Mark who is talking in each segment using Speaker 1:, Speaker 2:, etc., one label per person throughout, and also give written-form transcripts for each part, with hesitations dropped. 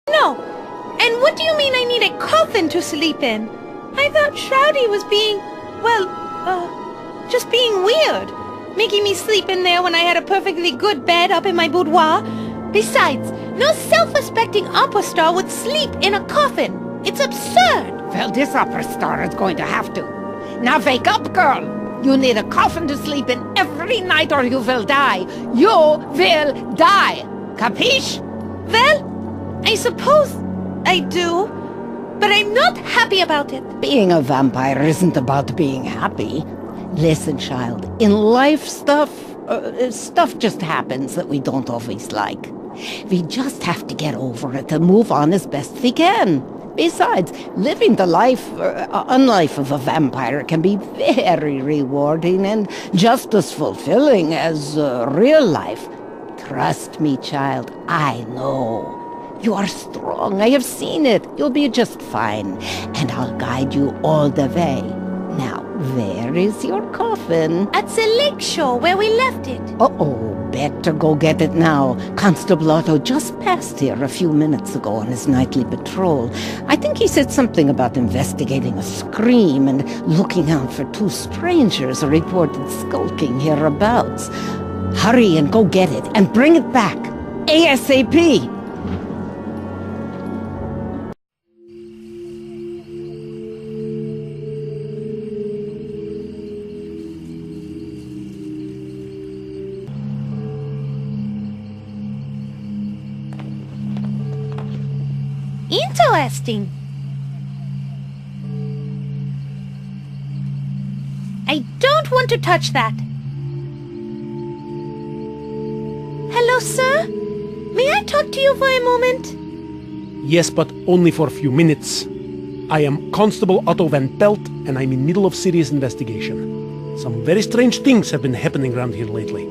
Speaker 1: No. And what do you mean I need a coffin to sleep in? I thought Shroudy was being, well, just being weird. Making me sleep in there when I had a perfectly good bed up in my boudoir. Besides, no self-respecting opera star would sleep in a coffin. It's absurd.
Speaker 2: Well, this opera star is going to have to. Now wake up, girl. You need a coffin to sleep in every night or you will die. You will die. Capiche?
Speaker 1: Well, I suppose I do. But I'm not happy about it.
Speaker 2: Being a vampire isn't about being happy. Listen, child, in life stuff just happens that we don't always like. We just have to get over it and move on as best we can. Besides, living the unlife of a vampire can be very rewarding and just as fulfilling as real life. Trust me, child, I know. You are strong, I have seen it. You'll be just fine, and I'll guide you all the way. Now, where is your coffin?
Speaker 1: At the lakeshore where we left it.
Speaker 2: Uh-oh, better go get it now. Constable Otto just passed here a few minutes ago on his nightly patrol. I think he said something about investigating a scream and looking out for two strangers reported skulking hereabouts. Hurry and go get it, and bring it back. ASAP!
Speaker 1: Interesting. I don't want to touch that. Hello, sir? May I talk to you for a moment?
Speaker 3: Yes, but only for a few minutes. I am Constable Otto van Pelt, and I'm in middle of serious investigation. Some very strange things have been happening around here lately.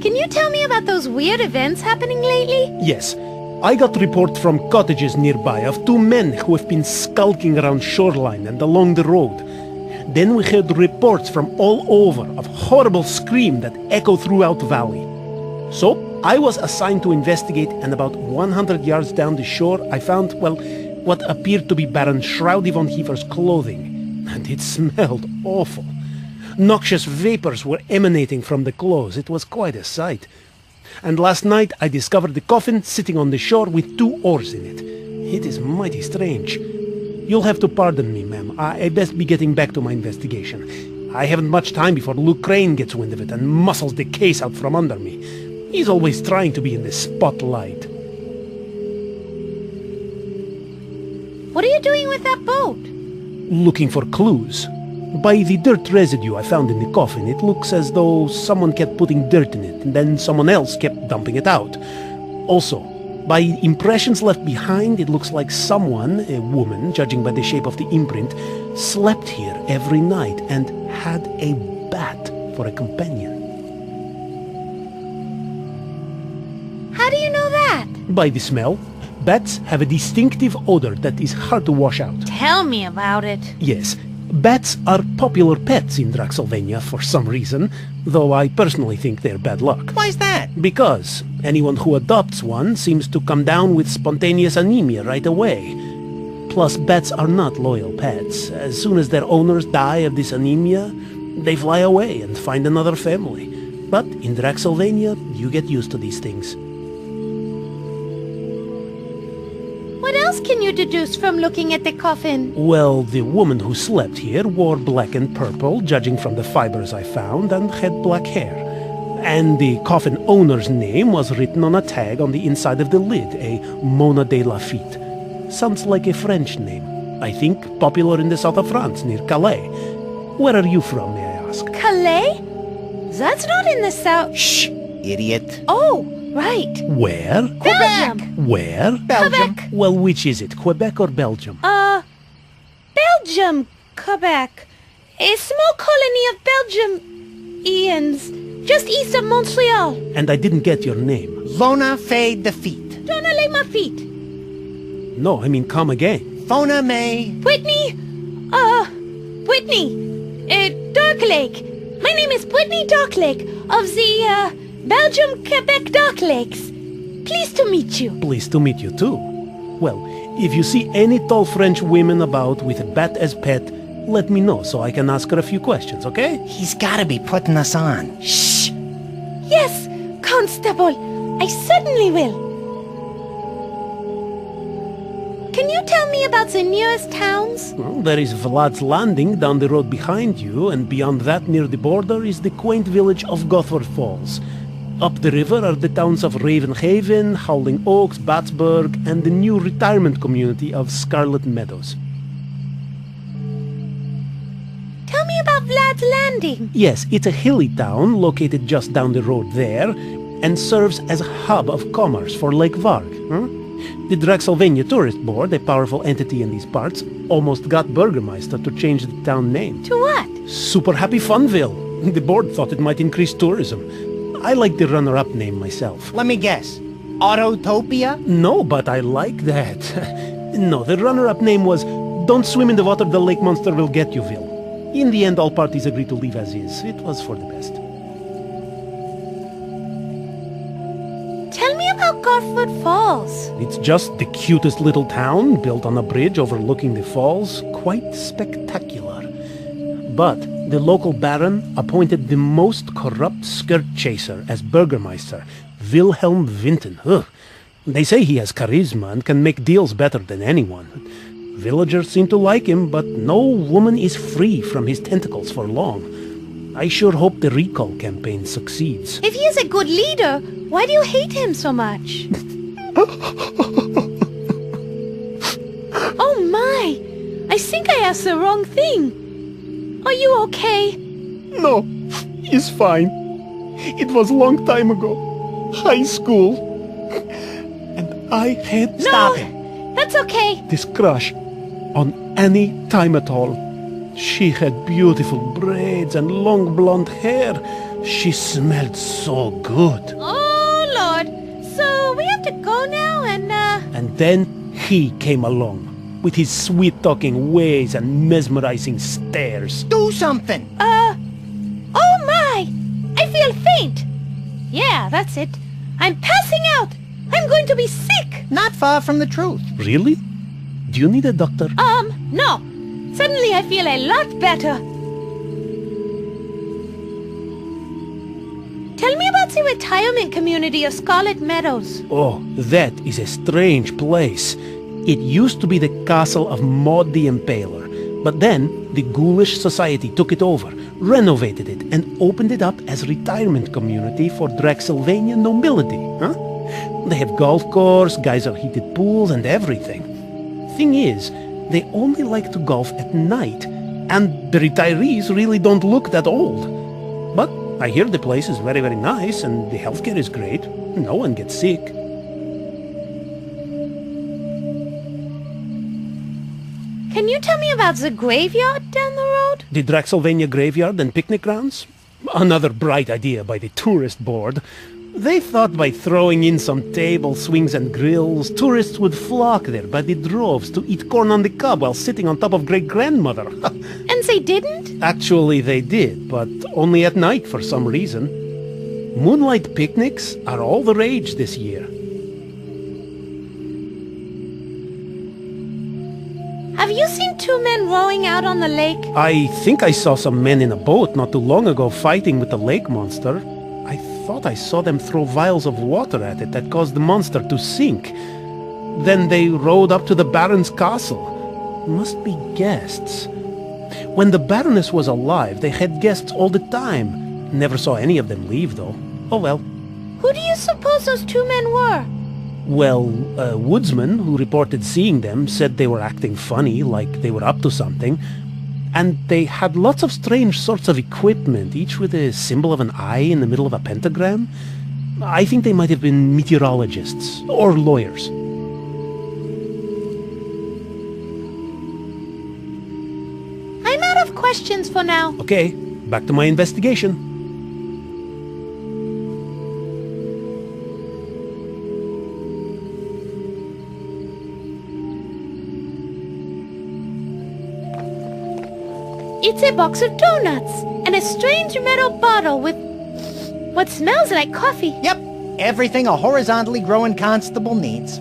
Speaker 1: Can you tell me about those weird events happening lately?
Speaker 3: Yes. I got report from cottages nearby of two men who have been skulking around shoreline and along the road. Then we heard reports from all over of horrible screams that echo throughout the valley. So I was assigned to investigate, and about 100 yards down the shore I found, well, what appeared to be Baron Shroudy von Heaver's clothing. And it smelled awful. Noxious vapors were emanating from the clothes. It was quite a sight. And last night I discovered the coffin sitting on the shore with two oars in it. It is mighty strange. You'll have to pardon me, ma'am. I best be getting back to my investigation. I haven't much time before Luke Crane gets wind of it and muscles the case out from under me. He's always trying to be in the spotlight.
Speaker 1: What are you doing with that boat?
Speaker 3: Looking for clues. By the dirt residue I found in the coffin, it looks as though someone kept putting dirt in it, and then someone else kept dumping it out. Also, by impressions left behind, it looks like someone, a woman, judging by the shape of the imprint, slept here every night and had a bat for a companion.
Speaker 1: How do you know that?
Speaker 3: By the smell. Bats have a distinctive odor that is hard to wash out.
Speaker 1: Tell me about it.
Speaker 3: Yes. Bats are popular pets in Draxylvania for some reason, though I personally think they're bad luck.
Speaker 4: Why's that?
Speaker 3: Because anyone who adopts one seems to come down with spontaneous anemia right away. Plus, bats are not loyal pets. As soon as their owners die of this anemia, they fly away and find another family. But in Draxylvania, you get used to these things.
Speaker 1: What else can you deduce from looking at the coffin?
Speaker 3: Well, the woman who slept here wore black and purple, judging from the fibers I found, and had black hair. And the coffin owner's name was written on a tag on the inside of the lid, a Mona de Lafitte. Sounds like a French name. I think popular in the south of France, near Calais. Where are you from, may I ask?
Speaker 1: Calais? That's not in the south.
Speaker 4: Shh, idiot.
Speaker 1: Oh, right.
Speaker 3: Where?
Speaker 1: Belgium.
Speaker 3: Where?
Speaker 4: Belgium.
Speaker 1: Quebec.
Speaker 3: Well, which is it, Quebec or Belgium?
Speaker 1: Belgium, Quebec. A small colony of Belgians, just east of Montreal.
Speaker 3: And I didn't get your name.
Speaker 4: Lona Fade the Feet.
Speaker 1: Donna lay my feet.
Speaker 3: No, I mean come again.
Speaker 4: Fona May.
Speaker 1: Whitney, Darklake. My name is Whitney Darklake of the, Belgium-Quebec Dark Lakes. Pleased to meet you.
Speaker 3: Pleased to meet you too. Well, if you see any tall French women about with a bat as pet, let me know so I can ask her a few questions, okay?
Speaker 4: He's gotta be putting us on.
Speaker 3: Shh!
Speaker 1: Yes, Constable. I certainly will. Can you tell me about the nearest towns?
Speaker 3: Well, there is Vlad's Landing down the road behind you, and beyond that near the border is the quaint village of Gothford Falls. Up the river are the towns of Ravenhaven, Howling Oaks, Battsburg, and the new retirement community of Scarlet Meadows.
Speaker 1: Tell me about Vlad's Landing.
Speaker 3: Yes, it's a hilly town located just down the road there, and serves as a hub of commerce for Lake Varg. The Drexylvania Tourist Board, a powerful entity in these parts, almost got Burgermeister to change the town name.
Speaker 1: To what?
Speaker 3: Super Happy Funville. The board thought it might increase tourism. I like the runner-up name myself.
Speaker 4: Let me guess. Autotopia?
Speaker 3: No, but I like that. No, the runner-up name was Don't Swim in the Water the Lake Monster Will Get You-ville. In the end, all parties agreed to leave as is. It was for the best.
Speaker 1: Tell me about Gothford Falls.
Speaker 3: It's just the cutest little town, built on a bridge overlooking the falls. Quite spectacular. But the local baron appointed the most corrupt skirt chaser as Burgermeister, Wilhelm Vinton. Ugh. They say he has charisma and can make deals better than anyone. Villagers seem to like him, but no woman is free from his tentacles for long. I sure hope the recall campaign succeeds.
Speaker 1: If he is a good leader, why do you hate him so much? Oh my! I think I asked the wrong thing. Are you okay?
Speaker 3: No, he's fine. It was a long time ago. High school. And I had...
Speaker 4: Stop
Speaker 1: no,
Speaker 4: it.
Speaker 1: That's okay.
Speaker 3: this crush on any time at all. She had beautiful braids and long blonde hair. She smelled so good.
Speaker 1: Oh, Lord. So we have to go now and,
Speaker 3: And then he came along, with his sweet-talking ways and mesmerizing stares.
Speaker 4: Do something!
Speaker 1: Oh my! I feel faint. Yeah, that's it. I'm passing out. I'm going to be sick.
Speaker 4: Not far from the truth.
Speaker 3: Really? Do you need a doctor?
Speaker 1: No. Suddenly I feel a lot better. Tell me about the retirement community of Scarlet Meadows.
Speaker 3: Oh, that is a strange place. It used to be the castle of Maud the Impaler, but then the ghoulish society took it over, renovated it, and opened it up as a retirement community for Drexylvania nobility. They have golf course, geyser-heated pools, and everything. Thing is, they only like to golf at night, and the retirees really don't look that old. But I hear the place is very, very nice, and the healthcare is great. No one gets sick.
Speaker 1: Can you tell me about the graveyard down the road?
Speaker 3: The Drexylvania graveyard and picnic grounds? Another bright idea by the tourist board. They thought by throwing in some tables, swings and grills, tourists would flock there by the droves to eat corn on the cob while sitting on top of great-grandmother.
Speaker 1: And they didn't?
Speaker 3: Actually, they did, but only at night for some reason. Moonlight picnics are all the rage this year.
Speaker 1: Have you seen two men rowing out on the lake?
Speaker 3: I think I saw some men in a boat not too long ago fighting with the lake monster. I thought I saw them throw vials of water at it that caused the monster to sink. Then they rowed up to the Baron's castle. Must be guests. When the Baroness was alive, they had guests all the time. Never saw any of them leave, though. Oh well.
Speaker 1: Who do you suppose those two men were?
Speaker 3: Well, a woodsman who reported seeing them said they were acting funny, like they were up to something. And they had lots of strange sorts of equipment, each with a symbol of an eye in the middle of a pentagram. I think they might have been meteorologists or lawyers.
Speaker 1: I'm out of questions for now.
Speaker 3: Okay, back to my investigation.
Speaker 1: It's a box of donuts and a strange metal bottle with what smells like coffee.
Speaker 4: Yep, Everything a horizontally growing constable needs.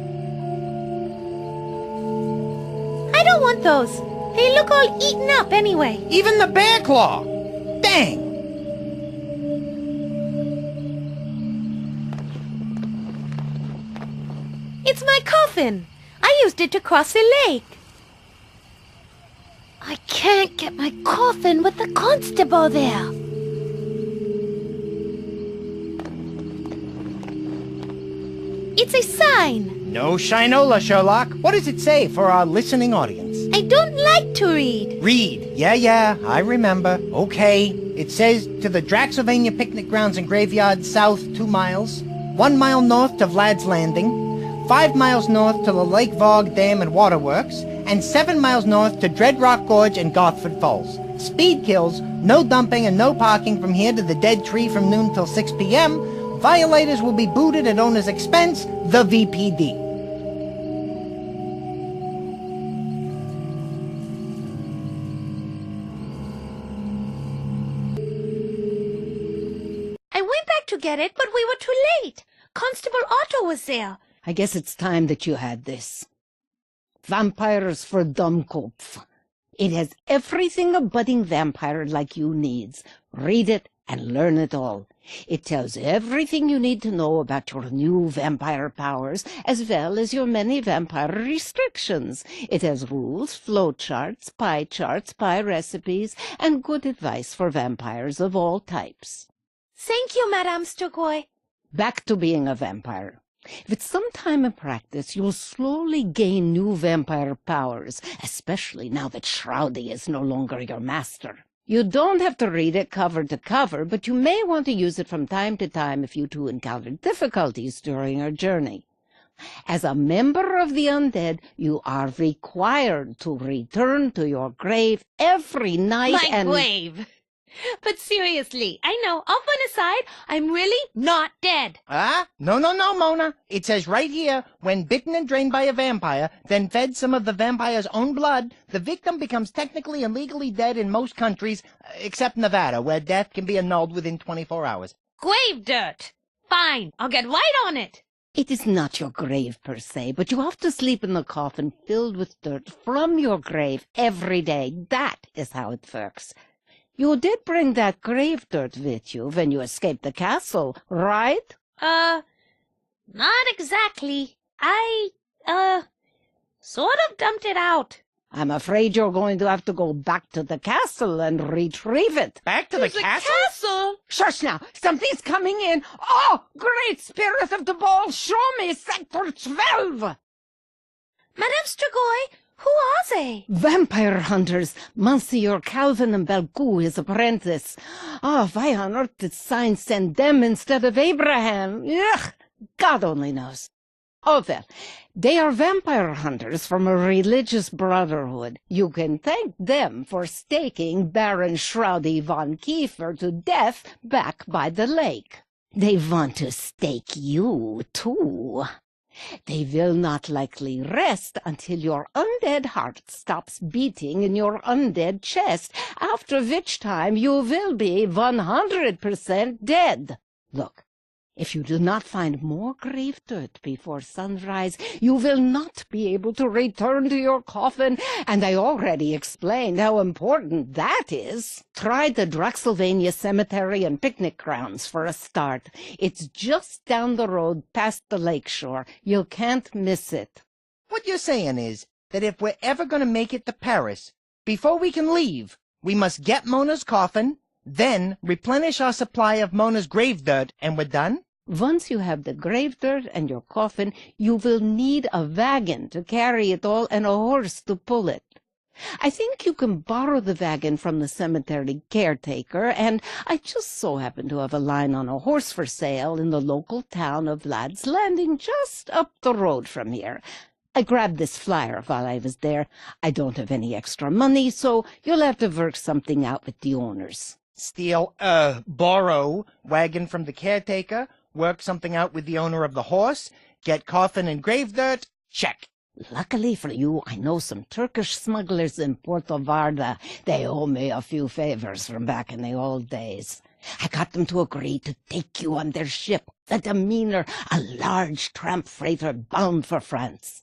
Speaker 1: I don't want those. They look all eaten up anyway.
Speaker 4: Even the bear claw! Dang!
Speaker 1: It's my coffin. I used it to cross the lake. I can't get my coffin with the constable there. It's a sign.
Speaker 4: No shinola, Sherlock. What does it say for our listening audience?
Speaker 1: I don't like to read.
Speaker 4: Read. Yeah, I remember. Okay. It says, to the Draxylvania picnic grounds and graveyard south 2 miles, 1 mile north to Vlad's Landing, 5 miles north to the Lake Vogue Dam and Waterworks, and 7 miles north to Dread Rock Gorge and Garthford Falls. Speed kills, no dumping and no parking from here to the Dead Tree from noon till 6 p.m. Violators will be booted at owner's expense, the VPD.
Speaker 1: I went back to get it, but we were too late. Constable Otto was there.
Speaker 2: I guess it's time that you had this. Vampires for Dummkopf. It has everything a budding vampire like you needs. Read it and learn it all. It tells everything you need to know about your new vampire powers, as well as your many vampire restrictions. It has rules, flowcharts, pie recipes, and good advice for vampires of all types.
Speaker 1: Thank you, Madame Sturgoy.
Speaker 2: Back to being a vampire. With some time in practice, you'll slowly gain new vampire powers, especially now that Shroudy is no longer your master. You don't have to read it cover to cover, but you may want to use it from time to time if you two encounter difficulties during your journey. As a member of the undead, you are required to return to your grave every night
Speaker 1: My grave. But seriously, I know, off on a side, I'm really not dead.
Speaker 4: No, Mona. It says right here, when bitten and drained by a vampire, then fed some of the vampire's own blood, the victim becomes technically and legally dead in most countries, except Nevada, where death can be annulled within 24 hours.
Speaker 1: Grave dirt. Fine, I'll get right on it.
Speaker 2: It is not your grave per se, but you have to sleep in a coffin filled with dirt from your grave every day. That is how it works. You did bring that grave dirt with you when you escaped the castle, right?
Speaker 1: Not exactly. I, sort of dumped it out.
Speaker 2: I'm afraid you're going to have to go back to the castle and retrieve it.
Speaker 4: Back to the castle?
Speaker 2: Shush now! Something's coming in! Oh, great spirit of the ball, show me Sector 12!
Speaker 1: Madame Sturgoy, who are they?
Speaker 2: Vampire hunters, Monsieur Calvin and Belcou, his apprentice. Why on earth did signs send them instead of Abraham? Ugh, God only knows. Oh, well, they are vampire hunters from a religious brotherhood. You can thank them for staking Baron Shroudy von Kiefer to death back by the lake. They want to stake you, too. They will not likely rest until your undead heart stops beating in your undead chest, after which time you will be 100% dead. Look, if you do not find more grave dirt before sunrise, you will not be able to return to your coffin, and I already explained how important that is. Try the Draxylvania Cemetery and Picnic Grounds for a start. It's just down the road past the lakeshore. You can't miss it.
Speaker 4: What you're saying is that if we're ever going to make it to Paris, before we can leave, we must get Mona's coffin, then replenish our supply of Mona's grave dirt, and we're done?
Speaker 2: Once you have the grave dirt and your coffin, you will need a wagon to carry it all and a horse to pull it. I think you can borrow the wagon from the cemetery caretaker, and I just so happen to have a line on a horse for sale in the local town of Vlad's Landing, just up the road from here. I grabbed this flyer while I was there. I don't have any extra money, so you'll have to work something out with the owners.
Speaker 4: Steal, borrow wagon from the caretaker, work something out with the owner of the horse, get coffin and grave dirt, check.
Speaker 2: Luckily for you, I know some Turkish smugglers in Puerto Varda. They owe me a few favors from back in the old days. I got them to agree to take you on their ship, the Demeanor, a large tramp freighter bound for France.